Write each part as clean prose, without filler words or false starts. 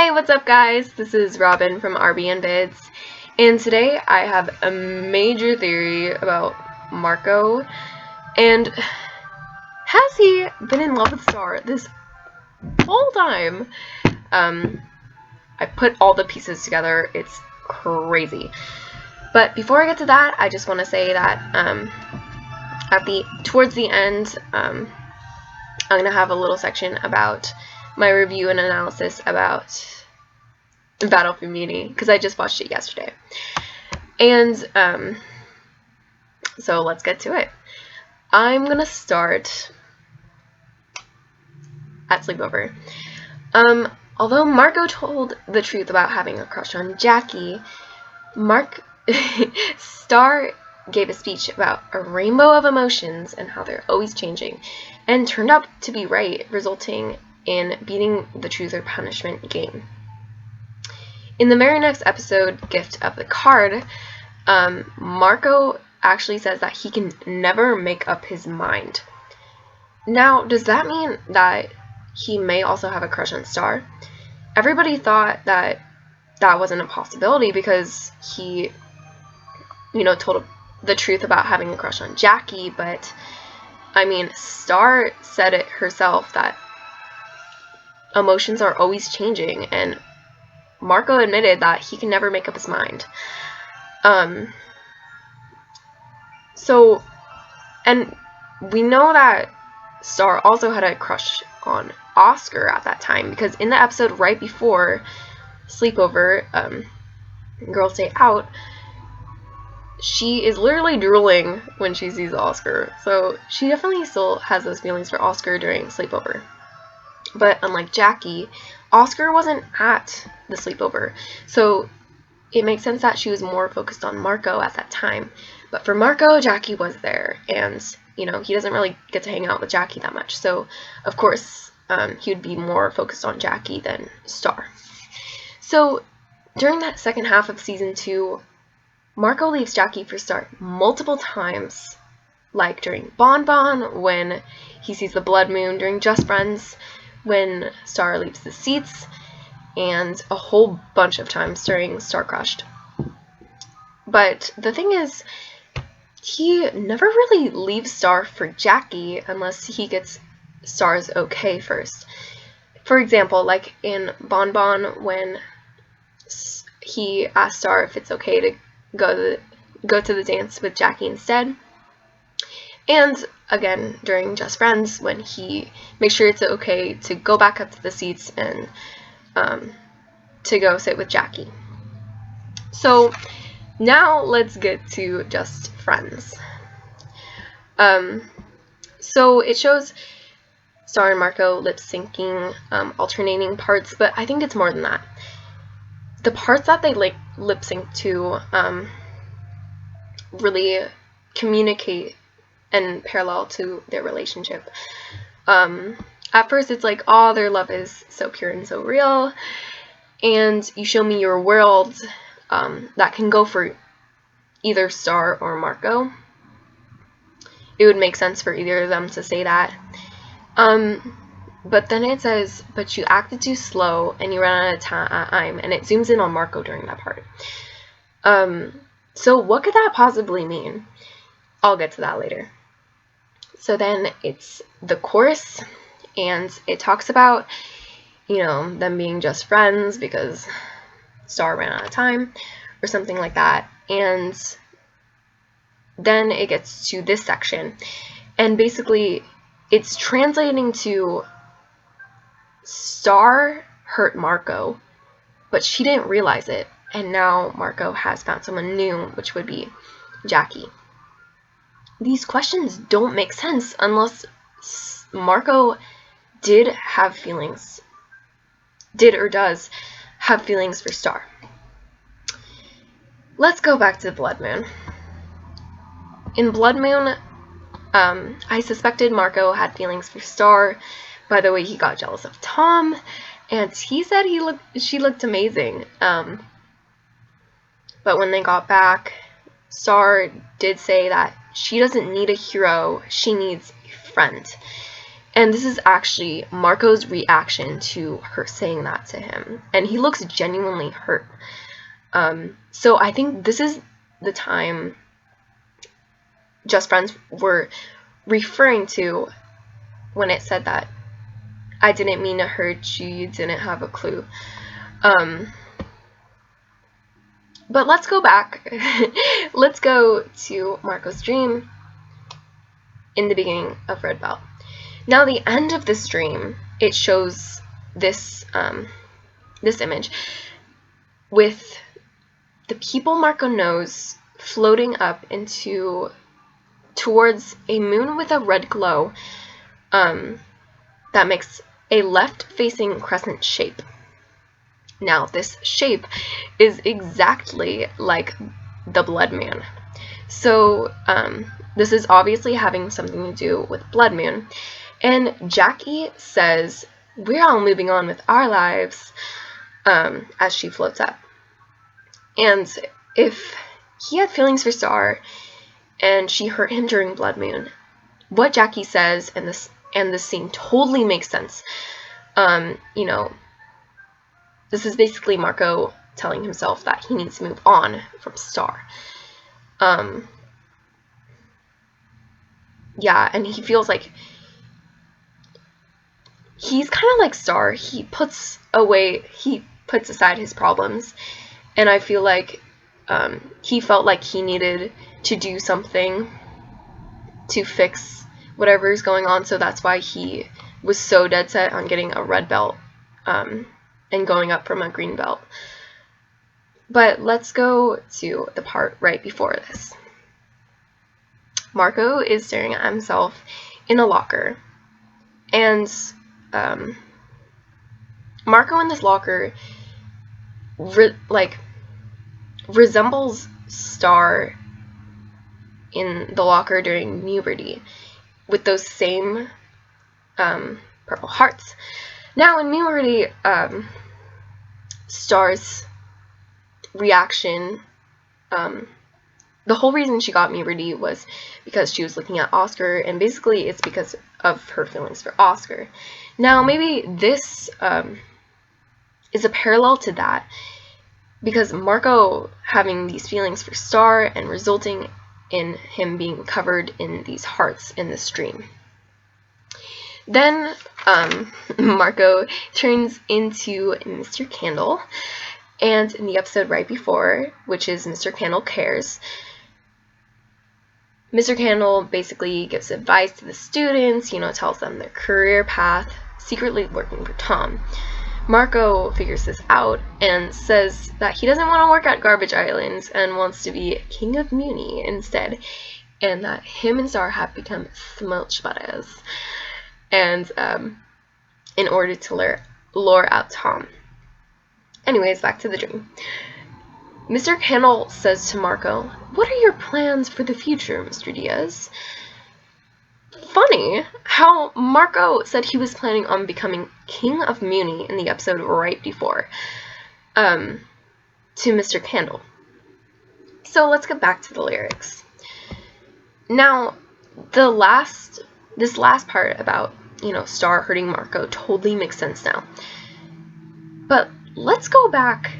Hey, what's up guys? This is Robin from RB and Bids, and today I have a major theory about Marco. And has he been in love with Star this whole time? I put all the pieces together. It's crazy. But before I get to that, I just want to say that towards the end, I'm gonna have a little section about my review and analysis about Battle for Mewni, because I just watched it yesterday. And so let's get to it. I'm gonna start at sleepover. Although Marco told the truth about having a crush on Jackie, Star gave a speech about a rainbow of emotions and how they're always changing, and turned out to be right, resulting in beating the truth or punishment game. In the very next episode, Gift of the Card, Marco actually says that he can never make up his mind. Now, does that mean that he may also have a crush on Star? Everybody thought that that wasn't a possibility because he, told the truth about having a crush on Jackie, but, I mean, Star said it herself that emotions are always changing, and Marco admitted that he can never make up his mind. And we know that Star also had a crush on Oscar at that time, because in the episode right before Sleepover, Girls Day Out, she is literally drooling when she sees Oscar. So she definitely still has those feelings for Oscar during Sleepover. But unlike Jackie, Oscar wasn't at the sleepover, so it makes sense that she was more focused on Marco at that time. But for Marco, Jackie was there, and he doesn't really get to hang out with Jackie that much, so of course he would be more focused on Jackie than Star. So during that second half of season 2, Marco leaves Jackie for Star multiple times, like during Bon Bon, when he sees the blood moon, during Just Friends, when Star leaves the seats, and a whole bunch of times during Star Crushed. But the thing is, he never really leaves Star for Jackie unless he gets Star's okay first. For example, like in Bon Bon, when he asked Star if it's okay to go to the dance with Jackie instead. And again, during Just Friends, when he makes sure it's okay to go back up to the seats and to go sit with Jackie. So now let's get to Just Friends. So it shows Star and Marco lip-syncing, alternating parts, but I think it's more than that. The parts that they lip-sync to really communicate and parallel to their relationship. At first it's like, oh, their love is so pure and so real, and you show me your world, that can go for either Star or Marco. It would make sense for either of them to say that. But then it says, but you acted too slow and you ran out of time, and it zooms in on Marco during that part. So what could that possibly mean? I'll get to that later. So then it's the chorus, and it talks about, them being just friends because Star ran out of time or something like that. And then it gets to this section, and basically it's translating to Star hurt Marco, but she didn't realize it, and now Marco has found someone new, which would be Jackie. These questions don't make sense unless Marco did or does have feelings for Star. Let's go back to Blood Moon. In Blood Moon, I suspected Marco had feelings for Star by the way he got jealous of Tom, and he said she looked amazing. But when they got back, Star did say that she doesn't need a hero, she needs a friend. And this is actually Marco's reaction to her saying that to him. And he looks genuinely hurt. So I think this is the time Just Friends were referring to when it said that I didn't mean to hurt you, you didn't have a clue. But let's go back. Let's go to Marco's dream in the beginning of Red Belt. Now, the end of this dream, it shows this this image with the people Marco knows floating up towards a moon with a red glow that makes a left-facing crescent shape. Now, this shape is exactly like the Blood Moon. So, this is obviously having something to do with Blood Moon. And Jackie says, we're all moving on with our lives, as she floats up. And if he had feelings for Star, and she hurt him during Blood Moon, what Jackie says and this scene totally makes sense. You know, this is basically Marco telling himself that he needs to move on from Star. Yeah, and he feels like he's kind of like Star. He puts aside his problems, and I feel like he felt like he needed to do something to fix whatever is going on, so that's why he was so dead set on getting a red belt and going up from a green belt. But let's go to the part right before this. Marco is staring at himself in a locker, and Marco in this locker resembles Star in the locker during puberty, with those same purple hearts. Now, in puberty, Star's reaction, the whole reason she got puberty was because she was looking at Oscar, and basically it's because of her feelings for Oscar. Now, maybe this is a parallel to that, because Marco having these feelings for Star and resulting in him being covered in these hearts in this dream. Then Marco turns into Mr. Candle, and in the episode right before, which is Mr. Candle Cares, Mr. Candle basically gives advice to the students, tells them their career path, secretly working for Tom. Marco figures this out and says that he doesn't want to work at Garbage Island and wants to be King of Mewni instead, and that him and Star have become smooch buddies, and in order to lure out Tom. Anyways, back to the dream. Mr. Candle says to Marco, "What are your plans for the future, Mr. Diaz?" Funny how Marco said he was planning on becoming King of Mewni in the episode right before to Mr. Candle. So let's get back to the lyrics. Now, this last part about, Star hurting Marco totally makes sense now. But let's go back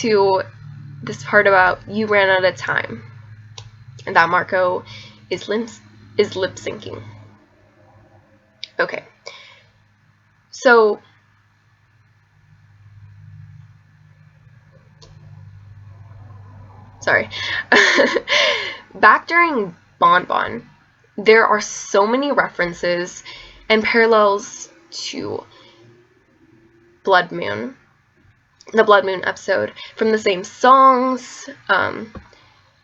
to this part about you ran out of time, and that Marco is lip syncing. Okay, so sorry. Back during Bon Bon, there are so many references and parallels to Blood Moon, the Blood Moon episode, from the same songs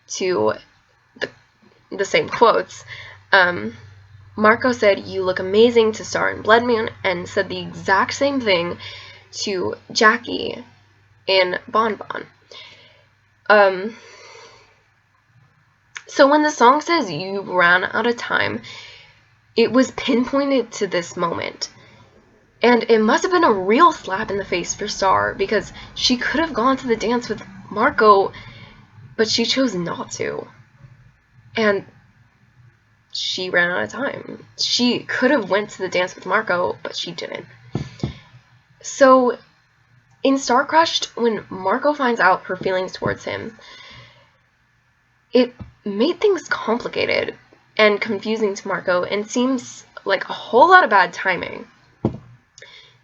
to the same quotes. Marco said, "You look amazing" to Star in Blood Moon, and said the exact same thing to Jackie in Bon Bon. So when the song says you ran out of time, it was pinpointed to this moment. And it must have been a real slap in the face for Star, because she could have gone to the dance with Marco, but she chose not to. And she ran out of time. She could have went to the dance with Marco, but she didn't. So in Star Crushed, when Marco finds out her feelings towards him, it made things complicated and confusing to Marco, and seems like a whole lot of bad timing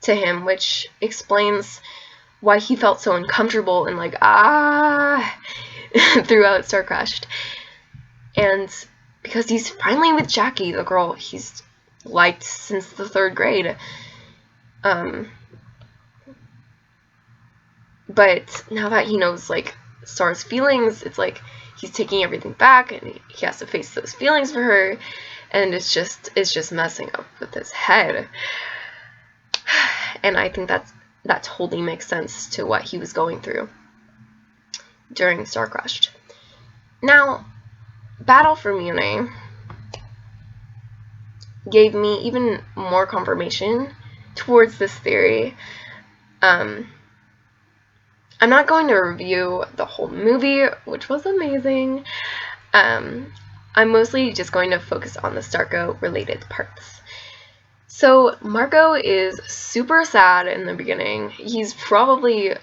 to him, which explains why he felt so uncomfortable and like, throughout Star Crushed. And because he's finally with Jackie, the girl he's liked since the 3rd grade. But now that he knows, like, Star's feelings, it's like he's taking everything back, and he has to face those feelings for her, and it's just messing up with his head. And I think that totally makes sense to what he was going through during Star Crushed. Now, Battle for Mewni gave me even more confirmation towards this theory. I'm not going to review the whole movie, which was amazing. I'm mostly just going to focus on the Starco-related parts. So, Marco is super sad in the beginning. He's probably,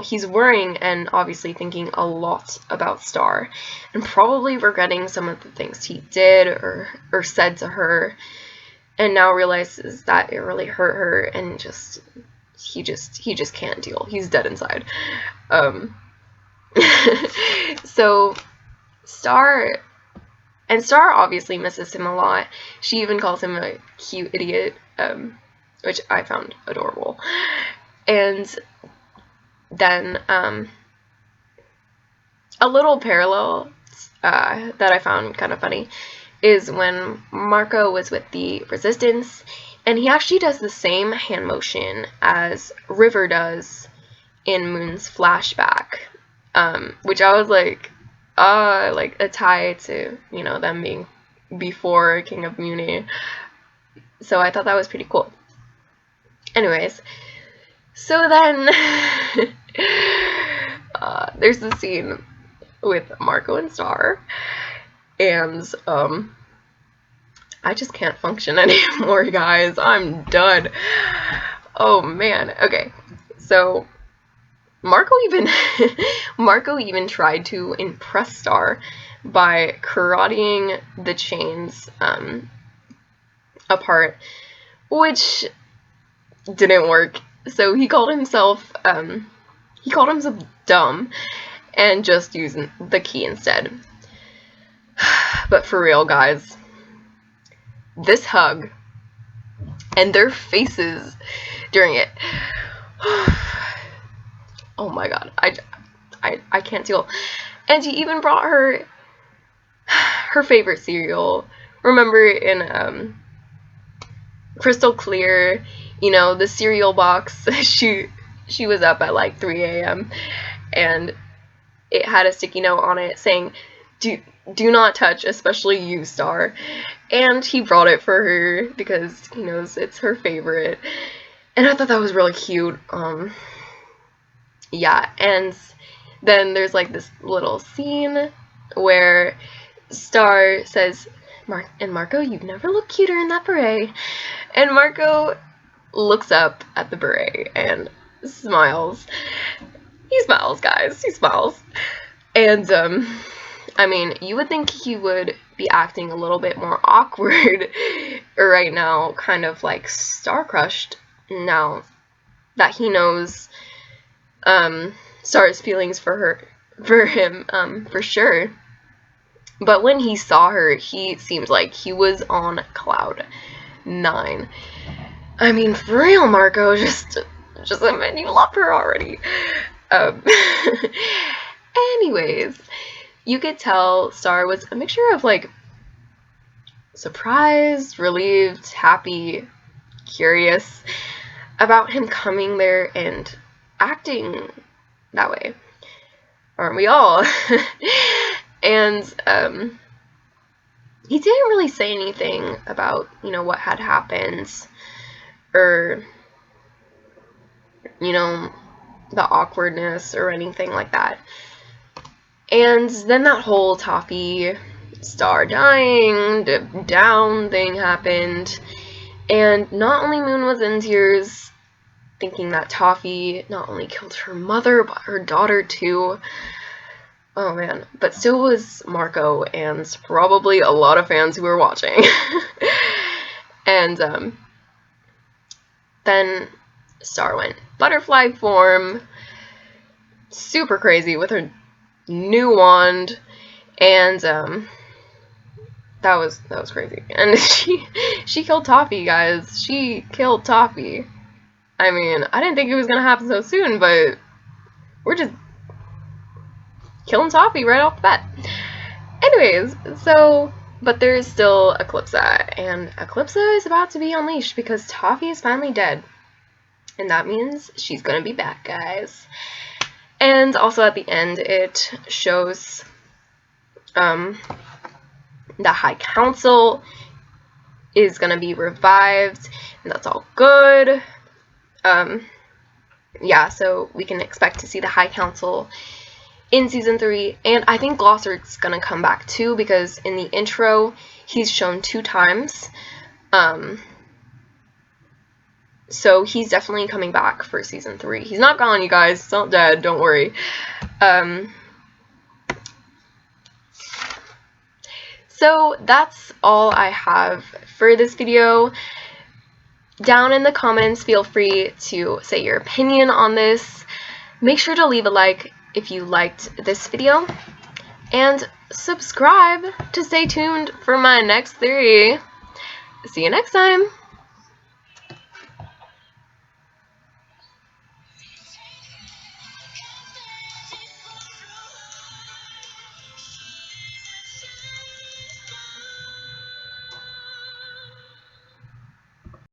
he's worrying and obviously thinking a lot about Star, and probably regretting some of the things he did or said to her, and now realizes that it really hurt her, and he just can't deal. He's dead inside. So Star obviously misses him a lot. She even calls him a cute idiot, which I found adorable. And then a little parallel that I found kind of funny is when Marco was with the Resistance, and he actually does the same hand motion as River does in Moon's flashback, which I was like a tie to, them being before King of Mewni. So I thought that was pretty cool. Anyways, so then there's the scene with Marco and Star, and I just can't function anymore, guys. I'm done. Oh man. Okay, so Marco even tried to impress Star by karateing the chains apart, which didn't work. So he called himself dumb and just used the key instead. But for real, guys, this hug and their faces during it, oh my god, I can't deal. And he even brought her favorite cereal. Remember in Crystal Clear, the cereal box, she was up at like 3 a.m. and it had a sticky note on it saying, do not touch, especially you, Star. And he brought it for her because he knows it's her favorite. And I thought that was really cute. Yeah, and then there's like this little scene where Star says, Marco, you've never looked cuter in that beret. And Marco looks up at the beret and smiles. He smiles, guys. He smiles. And, I mean, you would think he would be acting a little bit more awkward right now, kind of like star-crushed, now that he knows Star's feelings for him, for sure. But when he saw her, he seemed like he was on cloud 9. I mean, for real, Marco, just admit you love her already. Anyways, you could tell Star was a mixture of, like, surprised, relieved, happy, curious about him coming there and acting that way. Aren't we all? And, he didn't really say anything about, what had happened, or, the awkwardness or anything like that. And then that whole toffee Star dying, the down thing happened, and not only Moon was in tears, thinking that Toffee not only killed her mother, but her daughter too. Oh man, but so was Marco, and probably a lot of fans who were watching. And then Star went butterfly form, super crazy with her new wand, and that was crazy. And she killed Toffee, guys. She killed Toffee. I mean, I didn't think it was gonna happen so soon, but we're just killing Toffee right off the bat. Anyways, but there's still Eclipsa, and Eclipsa is about to be unleashed because Toffee is finally dead. And that means she's gonna be back, guys. And also at the end, it shows the High Council is gonna be revived, and that's all good. Yeah, so we can expect to see the High Council in Season 3, and I think Glossary's gonna come back too, because in the intro, he's shown 2 times. So he's definitely coming back for Season 3. He's not gone, you guys. He's not dead, don't worry. So that's all I have for this video. Down in the comments, feel free to say your opinion on this. Make sure to leave a like if you liked this video, and subscribe to stay tuned for my next theory. See you next time!